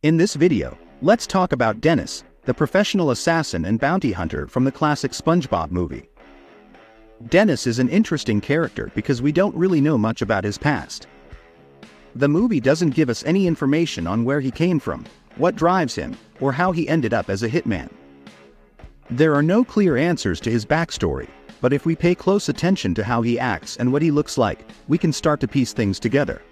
In this video, let's talk about Dennis, the professional assassin and bounty hunter from the classic SpongeBob movie. Dennis is an interesting character because we don't really know much about his past. The movie doesn't give us any information on where he came from, what drives him, or how he ended up as a hitman. There are no clear answers to his backstory, but if we pay close attention to how he acts and what he looks like, we can start to piece things together.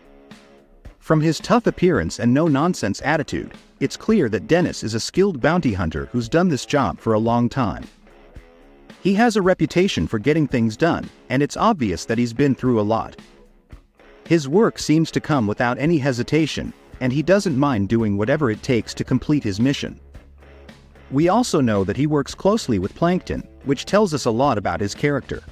From his tough appearance and no-nonsense attitude, it's clear that Dennis is a skilled bounty hunter who's done this job for a long time. He has a reputation for getting things done, and it's obvious that he's been through a lot. His work seems to come without any hesitation, and he doesn't mind doing whatever it takes to complete his mission. We also know that he works closely with Plankton, which tells us a lot about his character.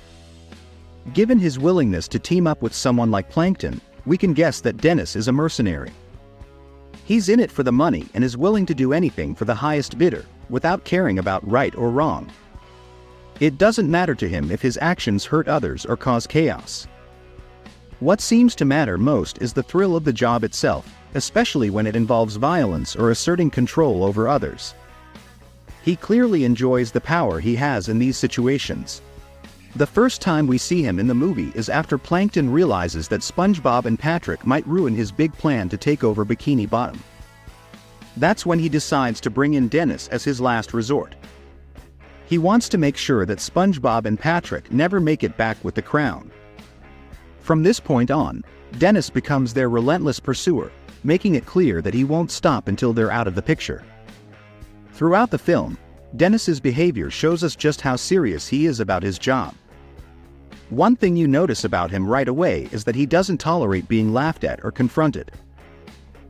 Given his willingness to team up with someone like Plankton, we can guess that Dennis is a mercenary. He's in it for the money and is willing to do anything for the highest bidder, without caring about right or wrong. It doesn't matter to him if his actions hurt others or cause chaos. What seems to matter most is the thrill of the job itself, especially when it involves violence or asserting control over others. He clearly enjoys the power he has in these situations. The first time we see him in the movie is after Plankton realizes that SpongeBob and Patrick might ruin his big plan to take over Bikini Bottom. That's when he decides to bring in Dennis as his last resort. He wants to make sure that SpongeBob and Patrick never make it back with the crown. From this point on, Dennis becomes their relentless pursuer, making it clear that he won't stop until they're out of the picture. Throughout the film, Dennis's behavior shows us just how serious he is about his job. One thing you notice about him right away is that he doesn't tolerate being laughed at or confronted.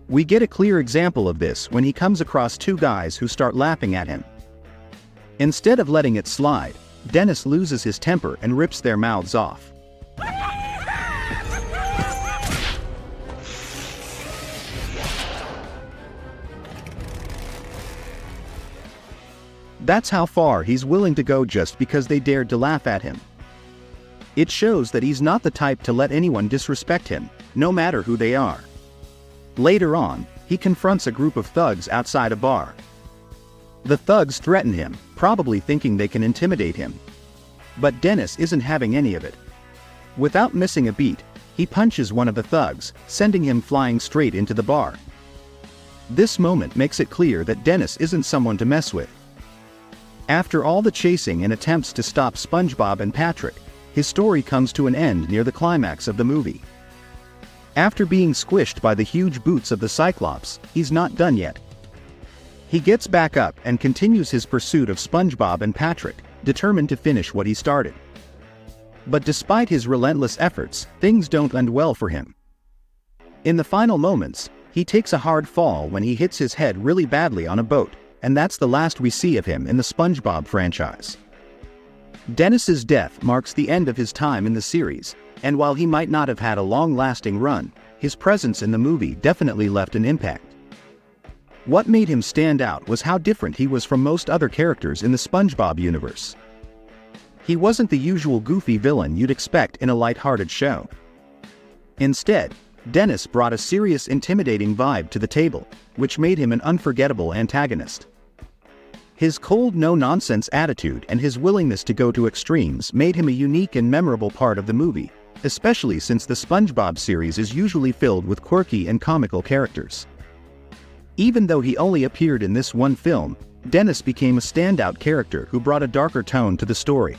We get a clear example of this when he comes across two guys who start laughing at him. Instead of letting it slide, Dennis loses his temper and rips their mouths off. That's how far he's willing to go just because they dared to laugh at him. It shows that he's not the type to let anyone disrespect him, no matter who they are. Later on, he confronts a group of thugs outside a bar. The thugs threaten him, probably thinking they can intimidate him. But Dennis isn't having any of it. Without missing a beat, he punches one of the thugs, sending him flying straight into the bar. This moment makes it clear that Dennis isn't someone to mess with. After all the chasing and attempts to stop SpongeBob and Patrick, his story comes to an end near the climax of the movie. After being squished by the huge boots of the Cyclops, he's not done yet. He gets back up and continues his pursuit of SpongeBob and Patrick, determined to finish what he started. But despite his relentless efforts, things don't end well for him. In the final moments, he takes a hard fall when he hits his head really badly on a boat, and that's the last we see of him in the SpongeBob franchise. Dennis's death marks the end of his time in the series, and while he might not have had a long-lasting run, his presence in the movie definitely left an impact. What made him stand out was how different he was from most other characters in the SpongeBob universe. He wasn't the usual goofy villain you'd expect in a light-hearted show. Instead, Dennis brought a serious, intimidating vibe to the table, which made him an unforgettable antagonist. His cold, no-nonsense attitude and his willingness to go to extremes made him a unique and memorable part of the movie, especially since the SpongeBob series is usually filled with quirky and comical characters. Even though he only appeared in this one film, Dennis became a standout character who brought a darker tone to the story.